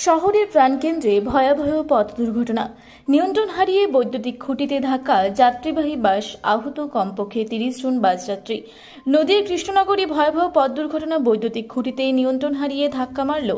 শহরের প্রাণকেন্দ্রে ভয়াবহ পথ দুর্ঘটনা। নিয়ন্ত্রণ হারিয়ে বৈদ্যুতিক খুঁটিতে ধাক্কা, যাত্রীবাহী বাস, আহত কমপক্ষে 30 জন বাসযাত্রী। নদীর কৃষ্ণনগরে ভয়াবহ পথ দুর্ঘটনা। বৈদ্যুতিক খুঁটিতে নিয়ন্ত্রণ হারিয়ে ধাক্কা মারল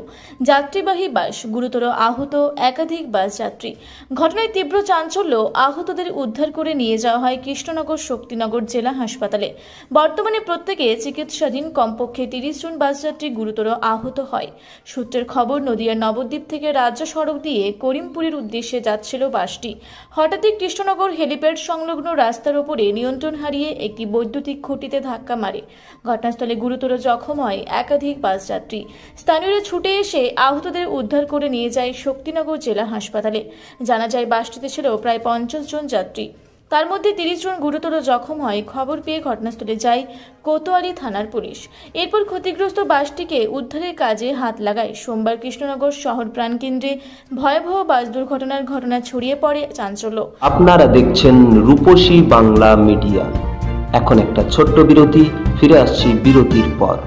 যাত্রীবাহী বাস, গুরুতর আহত একাধিক বাসযাত্রী। ঘটনায় তীব্র চাঞ্চল্য। আহতদের উদ্ধার করে নিয়ে যাওয়া হয় কৃষ্ণনগর শক্তিনগর জেলা হাসপাতালে। বর্তমানে প্রত্যেকে চিকিৎসাধীন। কমপক্ষে 30 জন বাসযাত্রী গুরুতর আহত হয়। সূত্রের খবর, নদিয়ার নবদ্বীপ থেকে রাজ্য সড়ক দিয়ে করিমপুরের উদ্দেশ্যে যাচ্ছিল বাসটি। হঠাৎই কৃষ্ণনগর হেলিপ্যাড সংলগ্ন রাস্তার উপরে নিয়ন্ত্রণ হারিয়ে একটি বৈদ্যুতিক খুঁটিতে ধাক্কা মারে। ঘটনাস্থলে গুরুতর জখম হয় একাধিক বাসযাত্রী। স্থানীয়রা ছুটে এসে আহতদের উদ্ধার করে নিয়ে যায় শক্তিনগর জেলা হাসপাতালে। জানা যায়, বাসটিতে ছিল প্রায় 50 জন যাত্রী, তার মধ্যে 30 জন গুরুতর জখম হয়। খবর পেয়ে ঘটনাস্থলে যায় কোতোয়ালি থানার পুলিশ। এরপর ক্ষতিগ্রস্ত বাসটিকে উদ্ধারের কাজে হাত লাগায়। সোমবার কৃষ্ণনগর শহর প্রাণকেন্দ্রে ভয়াবহ বাস দুর্ঘটনার ঘটনা ছড়িয়ে পড়ে চাঞ্চল্য। আপনারা দেখছেন রূপসী বাংলা মিডিয়া। এখন একটা ছোট্ট বিরতি, ফিরে আসছি বিরতির পর।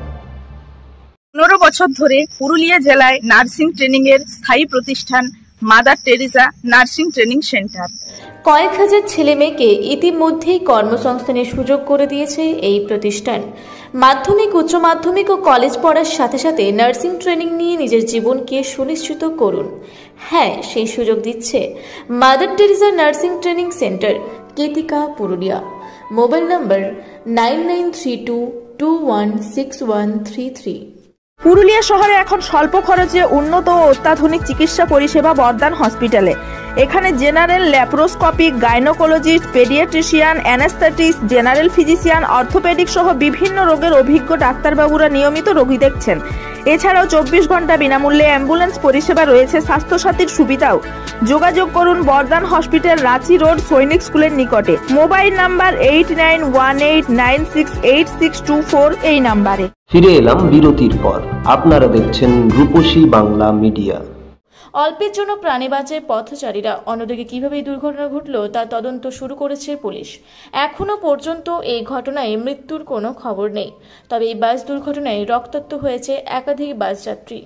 15 বছর ধরে পুরুলিয়া জেলায় নার্সিং ট্রেনিং এর স্থায়ী প্রতিষ্ঠান mother Teresa nursing training centre কয়েক হাজার ছেলে মেয়েকে ইতিমধ্যেই কর্মসংস্থানের সুযোগ করে দিয়েছে এই প্রতিষ্ঠান। মাধ্যমিক, উচ্চ মাধ্যমিক ও কলেজ পড়ার সাথে সাথে নার্সিং ট্রেনিং নিয়ে নিজের জীবনকে সুনিশ্চিত করুন। হ্যাঁ, সেই সুযোগ দিচ্ছে Mother Teresa nursing training centre, Ketika, Purulia. Mobile number 9932216133। Purulia শহরে এখন স্বল্প খরচে উন্নত ও অত্যাধুনিক চিকিৎসা পরিষেবা বর্দান হসপিটালে। এখানে general, laparoscopic, gynaecologist, paediatrician, anaesthetist, general physician, orthopaedic সহ বিভিন্ন রোগের অভিজ্ঞ ডাক্তারবাবুরা নিয়মিত রোগী দেখছেন। এছাড়াও 24 ঘন্টা বিনামূল্যে অ্যাম্বুলেন্স পরিষেবা রয়েছে। স্বাস্থ্যসাথীর সুবিধাও। যোগাযোগ করুন বর্দান হসপিটাল, রাঁচি রোড, সৈনিক স্কুলের নিকটে। মোবাইল নাম্বার 8918968624 এই নাম্বারে। ফিরে এলাম বিরতির পর। আপনারা দেখছেন রূপসী বাংলা মিডিয়া। অল্পের জন্য প্রাণে বাঁচে পথচারীরা। অন্যদিকে কিভাবে এই দুর্ঘটনা ঘটল তা তদন্ত শুরু করেছে পুলিশ। এখনো পর্যন্ত এই ঘটনায় মৃত্যুর কোনো খবর নেই। তবে এই বাস দুর্ঘটনায় রক্তাক্ত হয়েছে একাধিক বাস যাত্রী।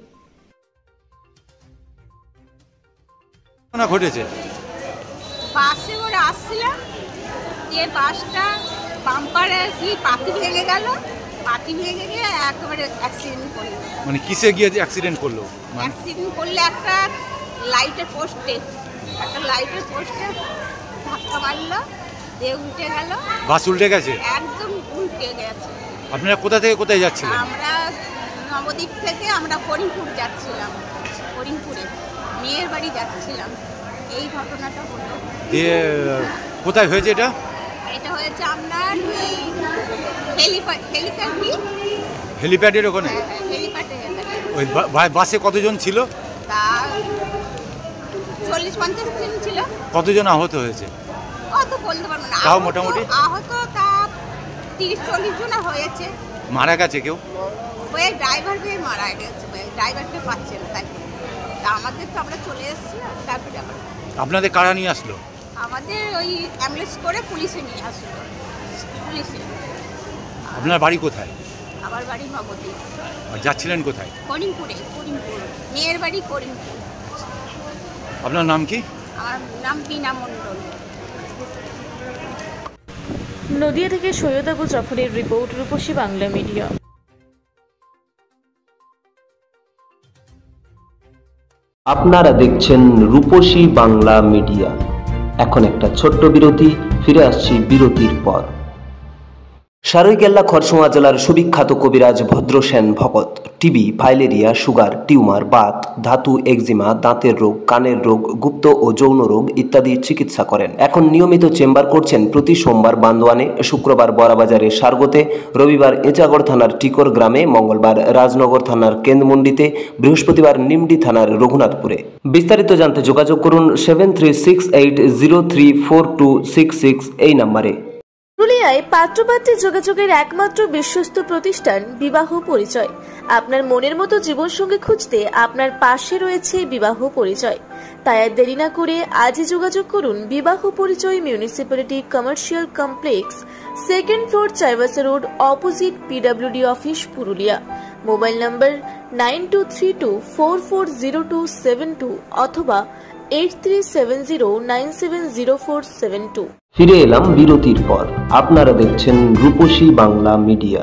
ঘটেছে বাসে করে আসছিলাম, যে বাসটা বাম্পারে কি পাতি ভেঙে গেল। পাতি ভেঙে গিয়ে একেবারে অ্যাক্সিডেন্ট করলো। মানে কিসে গিয়ে অ্যাক্সিডেন্ট করলো? অ্যাক্সিডেন্ট করলে একটা লাইটের পোস্টে ধাক্কা মারলো, দিয়ে উল্টে গেল। বাস উল্টে গেছে? একদম উল্টে গেছে। আপনারা কোথা থেকে কোথায় যাচ্ছিলেন? আমরা নবদ্বীপ থেকে আমরা করিমপুর যাচ্ছিলাম। করিমপুরে মেয়ের বাড়ি যাচ্ছিলাম। এই ঘটনাটা হলো। দিয়ে কোথায় হয়েছে এটা? এটা হয়েছে আপনার হেলিপ্যাডের ওখানে। ওই বাসে কতজন ছিল? তা 40-50 জন ছিল। কতজন আহত হয়েছে? অত বলতে পারবো না। তাও মোটামুটি আহত তা 30-40 জন হয়েছে। মারা গেছে কেউ? ওই ড্রাইভার ভেবে মারা গেছে। ড্রাইভারকে পাচ্ছে না, তাই তা আমাদের তো আমরা চলে এসেছি। তারপরে আপনাদের কারা নিয়ে আসলো? আমাদের ওই অ্যাম্বুলেন্স করে পুলিশে নিয়ে আসলো। পুলিশে। আপনার বাড়ি কোথায়? আমার বাড়ি নবদ্বীপ। আর যাচ্ছিলেন কোথায়? করিমপুর। মেয়ের বাড়ি করিমপুর। আপনার নাম কি? আমার নাম বীণা মণ্ডল। নদিয়া থেকে সৈয়দ আবু জাফরের রিপোর্ট, রূপসী বাংলা মিডিয়া। আপনারা দেখছেন রূপসী বাংলা মিডিয়া। এখন একটা ছোট্ট বিরতি, ফিরে আসছি বিরতির পর। সারৈকেল্লা খরসুয়া জেলার সুবিখ্যাত কবিরাজ ভদ্রসেন ভকত TB, filaria, sugar, tumour, Baat, ধাতু, এক্সিমা, দাঁতের রোগ, কানের রোগ, গুপ্ত ও যৌন রোগ ইত্যাদি চিকিৎসা করেন। এখন নিয়মিত চেম্বার করছেন প্রতি সোমবার বান্দোয়ানে, শুক্রবার বড়াবাজারে সারগোতে, রবিবার এঁচাগড় থানার টিকর গ্রামে, মঙ্গলবার রাজনগর থানার কেন্দ্রমন্ডিতে, বৃহস্পতিবার নিমডি থানার রঘুনাথপুরে। বিস্তারিত জানতে যোগাযোগ করুন 7368034266 এই নাম্বারে। পুরুলিয়ায় পাত্রপাত্রী যোগাযোগের একমাত্র বিশ্বস্ত প্রতিষ্ঠান বিবাহ পরিচয়। আপনার মনের মতো জীবনসঙ্গী খুঁজতে আপনার পাশে রয়েছে বিবাহ পরিচয়। তাই আর দেরি না করে আজই যোগাযোগ করুন বিবাহ পরিচয় municipality commercial complex, second floor, Chaibasa road, opposite PWD office, Purulia. Mobile নম্বর 9232440272 অথবা 8370970472। ফিরে এলাম বিরতির পর। আপনারা দেখছেন রূপসী বাংলা মিডিয়া।